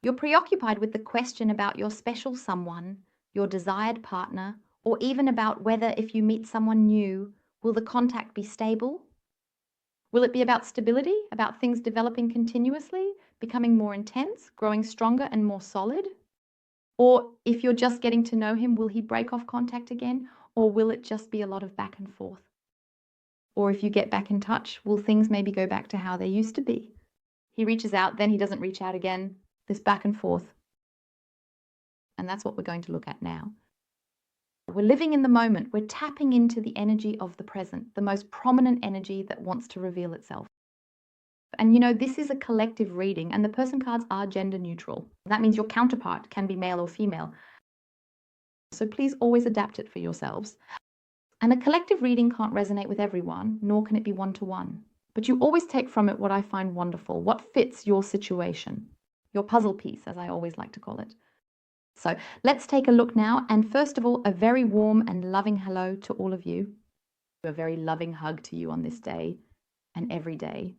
You're preoccupied with the question about your special someone, your desired partner, or even about whether if you meet someone new, will the contact be stable? Will it be about stability, about things developing continuously, becoming more intense, growing stronger and more solid? Or if you're just getting to know him, will he break off contact again? Or will it just be a lot of back and forth? Or if you get back in touch, will things maybe go back to how they used to be? He reaches out, then he doesn't reach out again, this back and forth. And that's what we're going to look at now. We're living in the moment. We're tapping into the energy of the present, the most prominent energy that wants to reveal itself. And you know, this is a collective reading, and the person cards are gender neutral. That means your counterpart can be male or female. So please always adapt it for yourselves. And a collective reading can't resonate with everyone, nor can it be one-to-one. But you always take from it what I find wonderful, what fits your situation, your puzzle piece, as I always like to call it. So let's take a look now. And first of all, a very warm and loving hello to all of you. A very loving hug to you on this day and every day.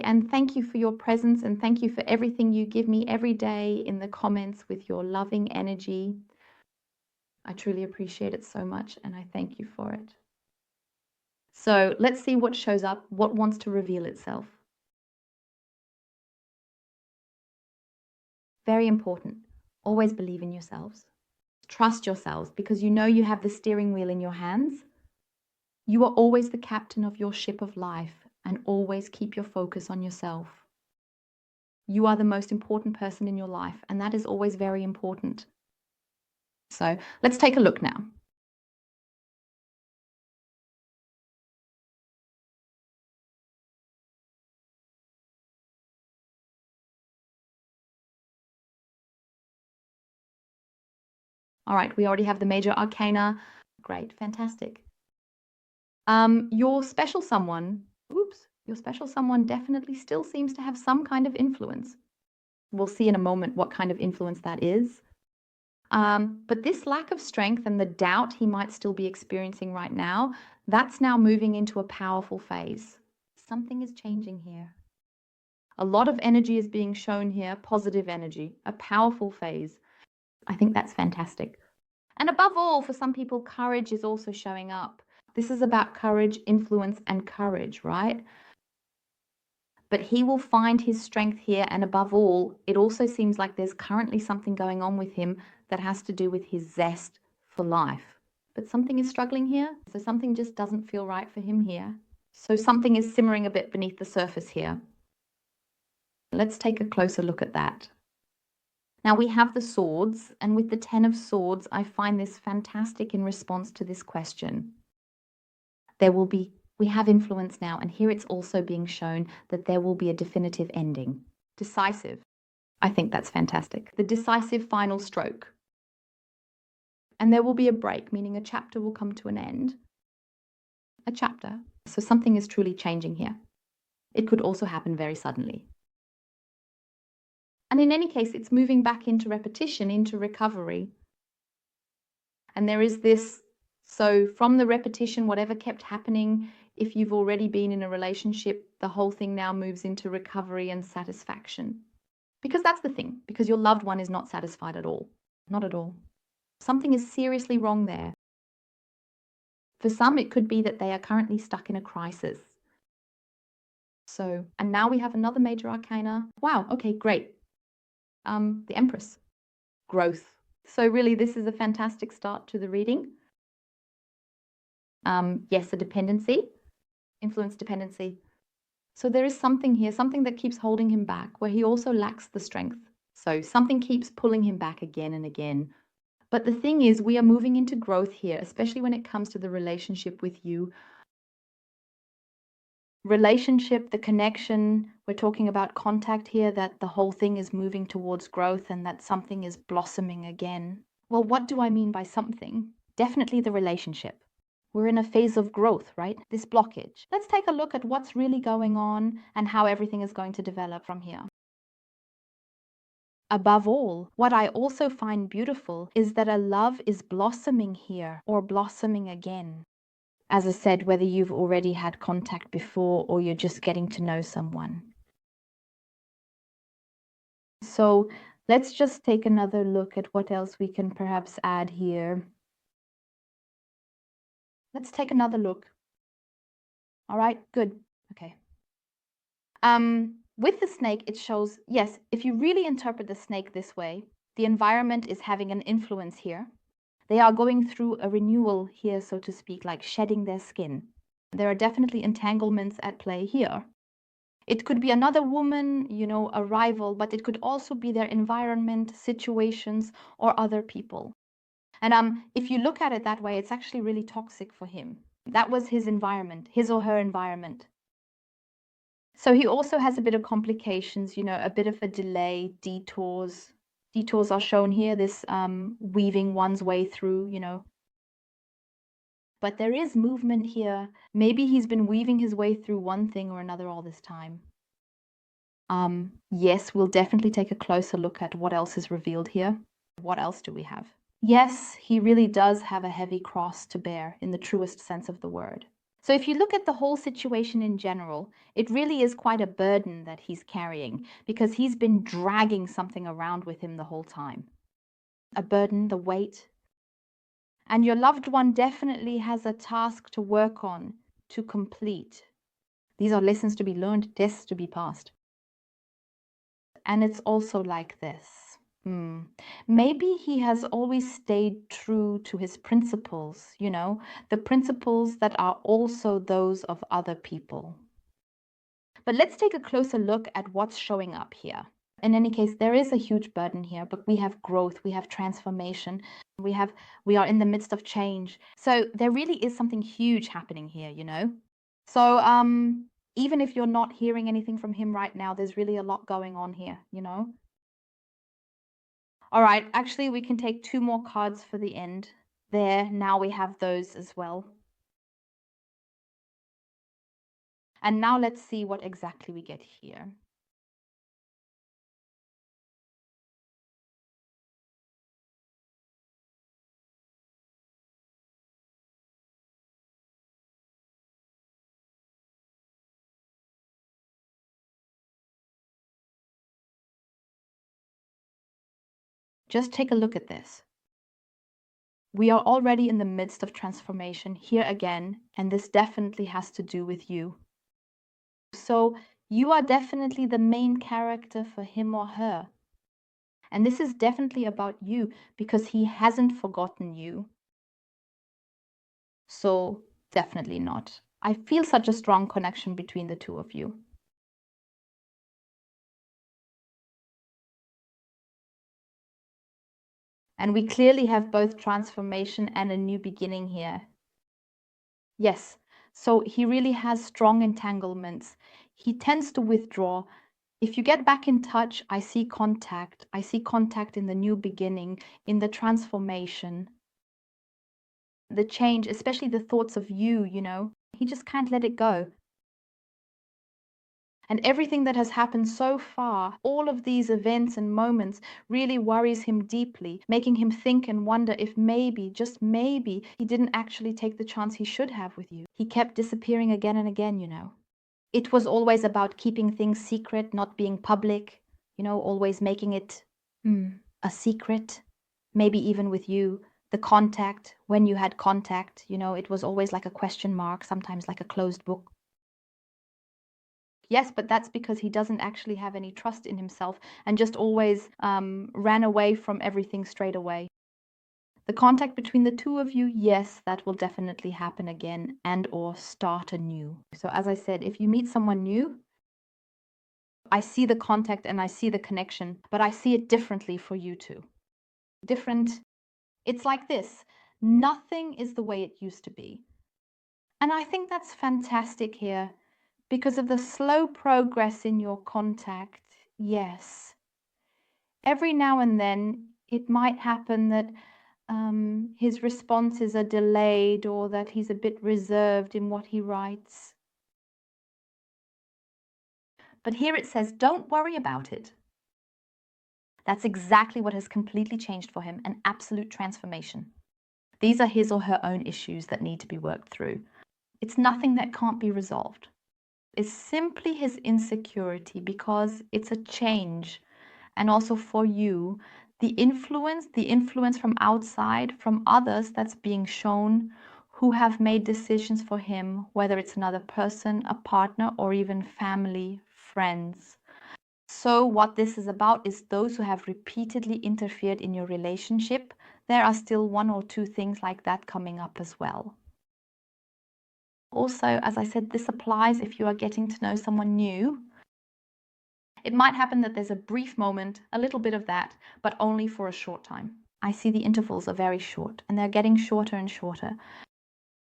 And thank you for your presence, and thank you for everything you give me every day in the comments with your loving energy. I truly appreciate it so much, and I thank you for it. So let's see what shows up, what wants to reveal itself. Very important. Always believe in yourselves. Trust yourselves, because you know you have the steering wheel in your hands. You are always the captain of your ship of life, and always keep your focus on yourself. You are the most important person in your life, and that is always very important. So let's take a look now. All right, we already have the major arcana. Great, fantastic. Your special someone, your special someone definitely still seems to have some kind of influence. We'll see in a moment what kind of influence that is. But this lack of strength and the doubt he might still be experiencing right now, that's now moving into a powerful phase. Something is changing here. A lot of energy is being shown here, positive energy, a powerful phase. I think that's fantastic. And above all, for some people, courage is also showing up. This is about courage, influence, and courage, right? But he will find his strength here. And above all, it also seems like there's currently something going on with him that has to do with his zest for life. But something is struggling here. So something just doesn't feel right for him here. So something is simmering a bit beneath the surface here. Let's take a closer look at that. Now we have the swords, and with the 10 of swords, I find this fantastic in response to this question. We have influence now, and here it's also being shown that there will be a definitive ending. Decisive. I think that's fantastic. The decisive final stroke. And there will be a break, meaning a chapter will come to an end. A chapter. So something is truly changing here. It could also happen very suddenly. And in any case, it's moving back into repetition, into recovery. And there is this, so from the repetition, whatever kept happening, if you've already been in a relationship, the whole thing now moves into recovery and satisfaction. Because that's the thing, because your loved one is not satisfied at all. Not at all. Something is seriously wrong there. For some, it could be that they are currently stuck in a crisis. So, and now we have another major arcana. Wow, okay, great. The Empress. Growth. So really, this is a fantastic start to the reading. Yes, a dependency, influence dependency. So there is something here, something that keeps holding him back, where he also lacks the strength. So something keeps pulling him back again and again. But the thing is, we are moving into growth here, especially when it comes to the relationship with you. Relationship, the connection, we're talking about contact here, that the whole thing is moving towards growth and that something is blossoming again. Well, what do I mean by something? Definitely the relationship. We're in a phase of growth, right? This blockage. Let's take a look at what's really going on and how everything is going to develop from here. Above all, what I also find beautiful is that a love is blossoming here, or blossoming again. As I said, whether you've already had contact before or you're just getting to know someone. So let's just take another look at what else we can perhaps add here. Let's take another look. All right, good. Okay. With the snake, it shows, yes, if you really interpret the snake this way, the environment is having an influence here. They are going through a renewal here, so to speak, like shedding their skin. There are definitely entanglements at play here. It could be another woman, a rival, but it could also be their environment, situations, or other people. And if you look at it that way, it's actually really toxic for him. That was his environment, his or her environment. So he also has a bit of complications, a bit of a delay, detours. Detours are shown here, this weaving one's way through, But there is movement here. Maybe he's been weaving his way through one thing or another all this time. Yes, we'll definitely take a closer look at what else is revealed here. What else do we have? Yes, he really does have a heavy cross to bear in the truest sense of the word. So if you look at the whole situation in general, it really is quite a burden that he's carrying because he's been dragging something around with him the whole time. A burden, the weight. And your loved one definitely has a task to work on, to complete. These are lessons to be learned, tests to be passed. And it's also like this. Maybe he has always stayed true to his principles, the principles that are also those of other people. But let's take a closer look at what's showing up here. In any case, there is a huge burden here, but we have growth, we have transformation, we are in the midst of change. So there really is something huge happening here, So even if you're not hearing anything from him right now, there's really a lot going on here, All right, actually, we can take 2 more cards for the end. There, now we have those as well. And now let's see what exactly we get here. Just take a look at this. We are already in the midst of transformation here again, and this definitely has to do with you. So you are definitely the main character for him or her. And this is definitely about you because he hasn't forgotten you. So definitely not. I feel such a strong connection between the two of you. And we clearly have both transformation and a new beginning here. Yes, so he really has strong entanglements. He tends to withdraw. If you get back in touch, I see contact. I see contact in the new beginning, in the transformation, the change, especially the thoughts of you, He just can't let it go. And everything that has happened so far, all of these events and moments really worries him deeply, making him think and wonder if maybe, just maybe, he didn't actually take the chance he should have with you. He kept disappearing again and again, It was always about keeping things secret, not being public, always making it a secret, maybe even with you. The contact, when you had contact, it was always like a question mark, sometimes like a closed book. Yes, but that's because he doesn't actually have any trust in himself and just always ran away from everything straight away. The contact between the two of you, yes, that will definitely happen again and or start anew. So as I said, if you meet someone new, I see the contact and I see the connection, but I see it differently for you two. Different. It's like this. Nothing is the way it used to be. And I think that's fantastic here. Because of the slow progress in your contact, yes. Every now and then, it might happen that his responses are delayed or that he's a bit reserved in what he writes. But here it says, don't worry about it. That's exactly what has completely changed for him, an absolute transformation. These are his or her own issues that need to be worked through. It's nothing that can't be resolved. It's simply his insecurity because it's a change. and also for you, the influence from outside, from others that's being shown who have made decisions for him, whether it's another person, a partner, or even family, friends. So what this is about is those who have repeatedly interfered in your relationship. There are still one or two things like that coming up as well. Also, as I said, this applies if you are getting to know someone new. It might happen that there's a brief moment, a little bit of that, but only for a short time. I see the intervals are very short, and they're getting shorter and shorter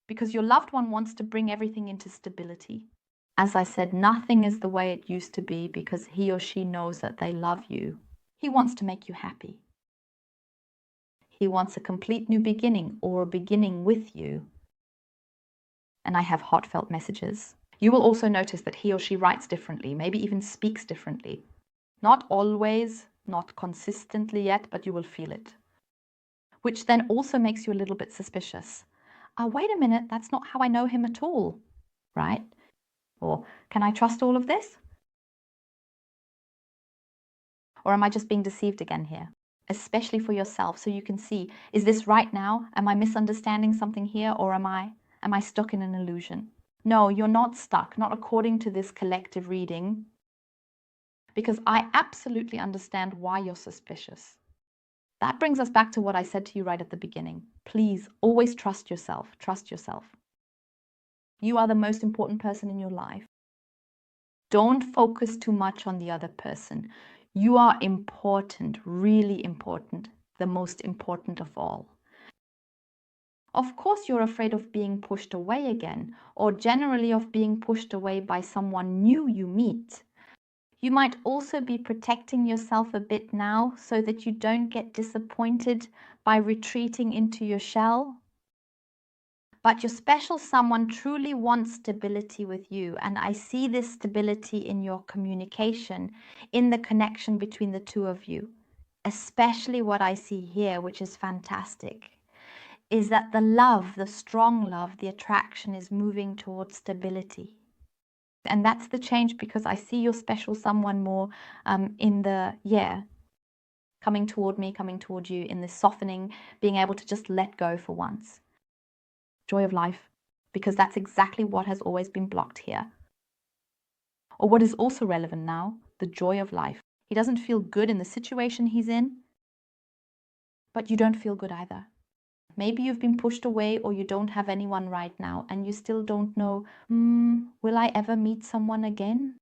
because your loved one wants to bring everything into stability. As I said, nothing is the way it used to be because he or she knows that they love you. He wants to make you happy. He wants a complete new beginning or a beginning with you. And I have heartfelt messages. You will also notice that he or she writes differently, maybe even speaks differently. Not always, not consistently yet, but you will feel it. Which then also makes you a little bit suspicious. Wait a minute, that's not how I know him at all, right? Or can I trust all of this? Or am I just being deceived again here? Especially for yourself, so you can see, is this right now? Am I misunderstanding something here, or am I stuck in an illusion? No, you're not stuck, not according to this collective reading, because I absolutely understand why you're suspicious. That brings us back to what I said to you right at the beginning. Please always trust yourself. Trust yourself. You are the most important person in your life. Don't focus too much on the other person. You are important, really important, the most important of all. Of course, you're afraid of being pushed away again, or generally of being pushed away by someone new you meet. You might also be protecting yourself a bit now so that you don't get disappointed by retreating into your shell. But your special someone truly wants stability with you, and I see this stability in your communication, in the connection between the two of you. Especially what I see here, which is fantastic, is that the love, the strong love, the attraction is moving towards stability. And that's the change, because I see your special someone more in the, coming toward me, coming toward you, in this softening, being able to just let go for once. Joy of life, because that's exactly what has always been blocked here. Or what is also relevant now, the joy of life. He doesn't feel good in the situation he's in, but you don't feel good either. Maybe you've been pushed away, or you don't have anyone right now, and you still don't know, will I ever meet someone again?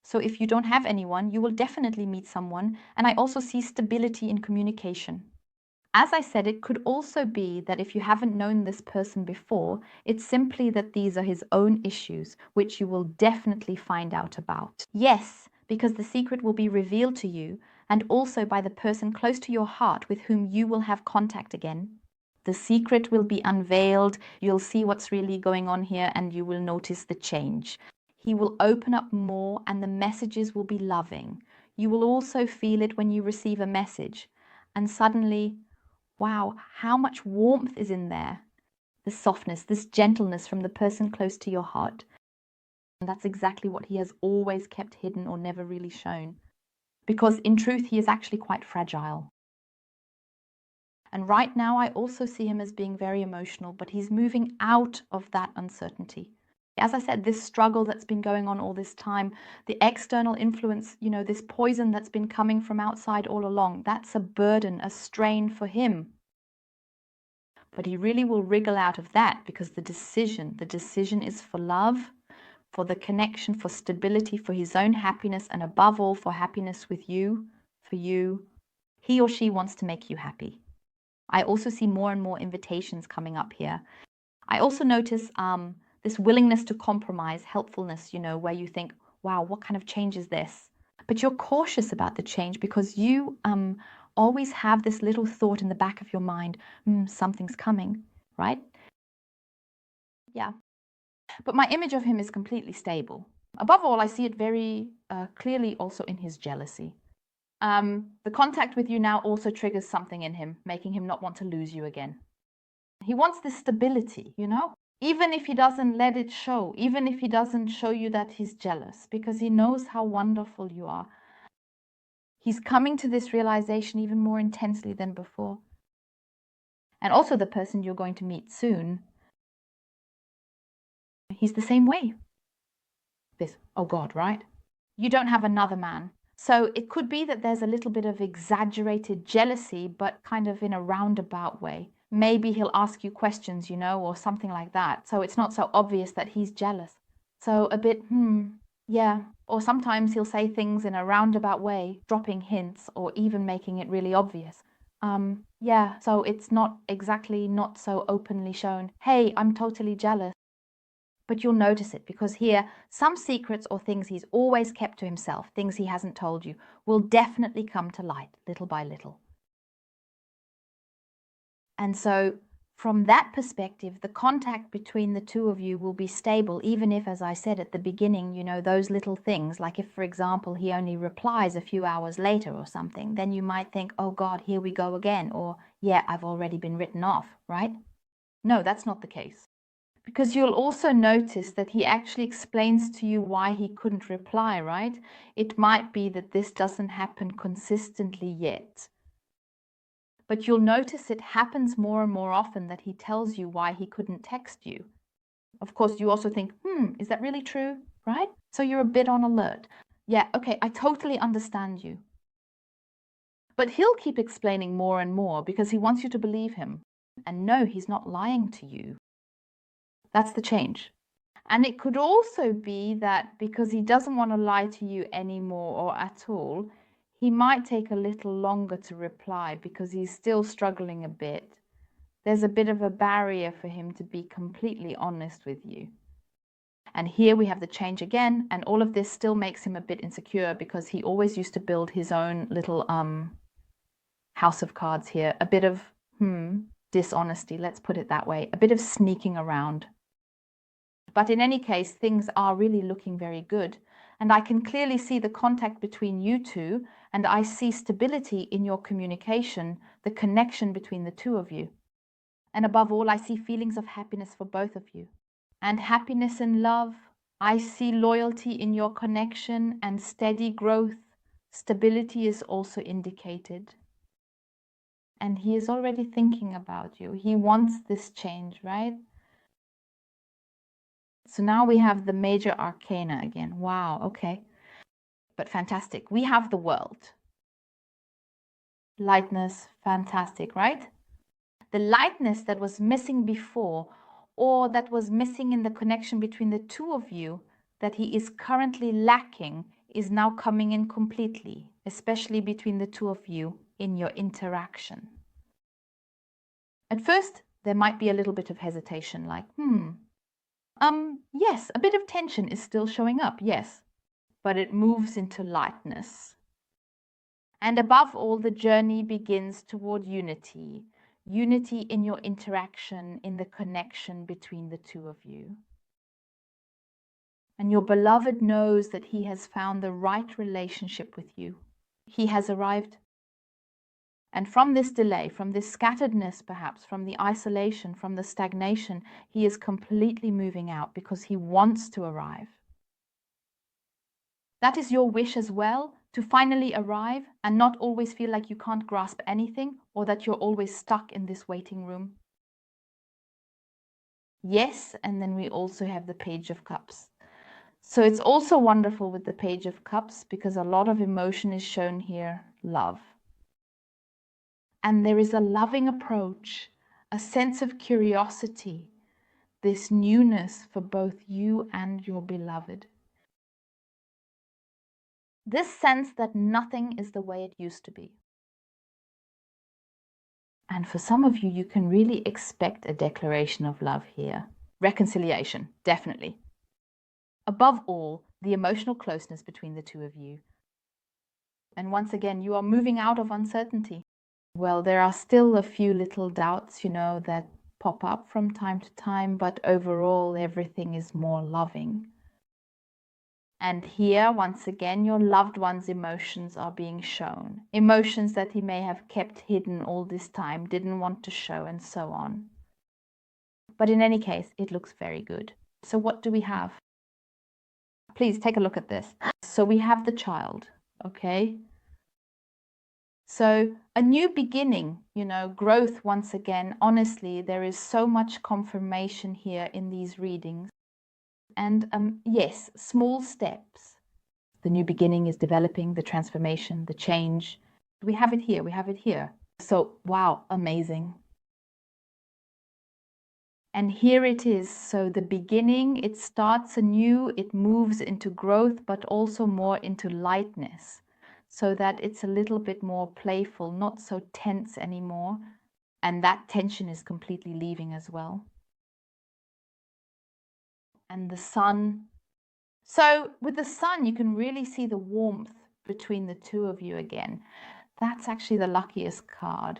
So if you don't have anyone, you will definitely meet someone. And I also see stability in communication. As I said, it could also be that if you haven't known this person before, it's simply that these are his own issues, which you will definitely find out about. Yes, because the secret will be revealed to you, and also by the person close to your heart with whom you will have contact again. The secret will be unveiled, you'll see what's really going on here, and you will notice the change. He will open up more, and the messages will be loving. You will also feel it when you receive a message, and suddenly, wow, how much warmth is in there. This softness, this gentleness from the person close to your heart. And that's exactly what he has always kept hidden or never really shown. Because in truth, he is actually quite fragile. And right now, I also see him as being very emotional, but he's moving out of that uncertainty. As I said, this struggle that's been going on all this time, the external influence, this poison that's been coming from outside all along, that's a burden, a strain for him. But he really will wriggle out of that, because the decision is for love, for the connection, for stability, for his own happiness, and above all, for happiness with you, for you. He or she wants to make you happy. I also see more and more invitations coming up here. I also notice this willingness to compromise, helpfulness, where you think, wow, what kind of change is this? But you're cautious about the change because you always have this little thought in the back of your mind, something's coming, right? Yeah. But my image of him is completely stable. Above all, I see it very clearly also in his jealousy. The contact with you now also triggers something in him, making him not want to lose you again. He wants this stability, even if he doesn't let it show, even if he doesn't show you that he's jealous, because he knows how wonderful you are. He's coming to this realization even more intensely than before. And also the person you're going to meet soon, he's the same way. This, oh God, right? You don't have another man. So it could be that there's a little bit of exaggerated jealousy, but kind of in a roundabout way. Maybe he'll ask you questions, or something like that. So it's not so obvious that he's jealous. So a bit, yeah. Or sometimes he'll say things in a roundabout way, dropping hints or even making it really obvious. Yeah, so it's not exactly not so openly shown, hey, I'm totally jealous. But you'll notice it because here, some secrets or things he's always kept to himself, things he hasn't told you, will definitely come to light little by little. And so from that perspective, the contact between the two of you will be stable, even if, as I said at the beginning, those little things, like if, for example, he only replies a few hours later or something, then you might think, oh God, here we go again, or yeah, I've already been written off, right? No, that's not the case. Because you'll also notice that he actually explains to you why he couldn't reply, right? It might be that this doesn't happen consistently yet. But you'll notice it happens more and more often that he tells you why he couldn't text you. Of course, you also think, is that really true, right? So you're a bit on alert. Yeah, okay, I totally understand you. But he'll keep explaining more and more because he wants you to believe him. And no, he's not lying to you. That's the change. And it could also be that because he doesn't want to lie to you anymore or at all, he might take a little longer to reply because he's still struggling a bit. There's a bit of a barrier for him to be completely honest with you. And here we have the change again, and all of this still makes him a bit insecure because he always used to build his own little house of cards here. A bit of dishonesty, let's put it that way, a bit of sneaking around. But in any case, things are really looking very good. And I can clearly see the contact between you two, and I see stability in your communication, the connection between the two of you. And above all, I see feelings of happiness for both of you. And happiness and love. I see loyalty in your connection and steady growth. Stability is also indicated. And he is already thinking about you. He wants this change, right? So now we have the major arcana again. Wow, okay. But fantastic. We have the world. Lightness, fantastic, right? The lightness that was missing before, or that was missing in the connection between the two of you, that he is currently lacking, is now coming in completely, especially between the two of you in your interaction. At first, there might be a little bit of hesitation, like, yes, a bit of tension is still showing up, yes, but it moves into lightness. And above all, the journey begins toward unity. Unity in your interaction, in the connection between the two of you. And your beloved knows that he has found the right relationship with you. He has arrived. And from this delay, from this scatteredness perhaps, from the isolation, from the stagnation, he is completely moving out because he wants to arrive. That is your wish as well, to finally arrive and not always feel like you can't grasp anything or that you're always stuck in this waiting room. Yes, and then we also have the Page of Cups. So it's also wonderful with the Page of Cups because a lot of emotion is shown here, love. And there is a loving approach, a sense of curiosity, this newness for both you and your beloved. This sense that nothing is the way it used to be. And for some of you, you can really expect a declaration of love here. Reconciliation, definitely. Above all, the emotional closeness between the two of you. And once again, you are moving out of uncertainty. Well, there are still a few little doubts, that pop up from time to time, but overall, everything is more loving. And here, once again, your loved one's emotions are being shown. Emotions that he may have kept hidden all this time, didn't want to show, and so on. But in any case, it looks very good. So what do we have? Please take a look at this. So we have the child, okay? So a new beginning, growth once again. Honestly, there is so much confirmation here in these readings. And yes, small steps. The new beginning is developing, the transformation, the change. We have it here. We have it here. So, wow, amazing. And here it is. So the beginning, it starts anew, it moves into growth, but also more into lightness, so that it's a little bit more playful, not so tense anymore. And that tension is completely leaving as well. And the sun. So with the sun, you can really see the warmth between the two of you again. That's actually the luckiest card.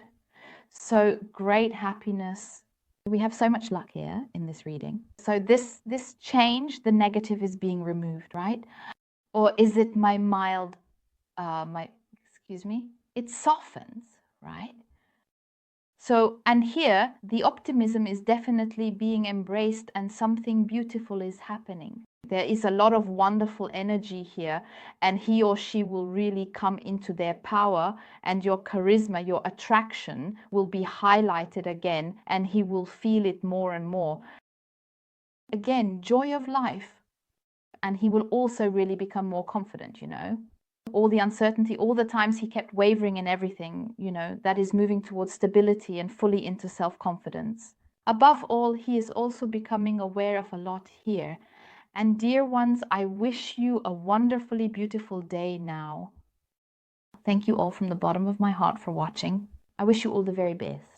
So great happiness. We have so much luck here in this reading. So this change, the negative is being removed, right? Or is it my mild, it softens, right? So, and here the optimism is definitely being embraced and something beautiful is happening. There is a lot of wonderful energy here, and he or she will really come into their power, and your charisma, your attraction will be highlighted again, and he will feel it more and more. Again, joy of life. And he will also really become more confident, all the uncertainty, all the times he kept wavering in everything, that is moving towards stability and fully into self-confidence. Above all, he is also becoming aware of a lot here. And dear ones, I wish you a wonderfully beautiful day now. Thank you all from the bottom of my heart for watching. I wish you all the very best.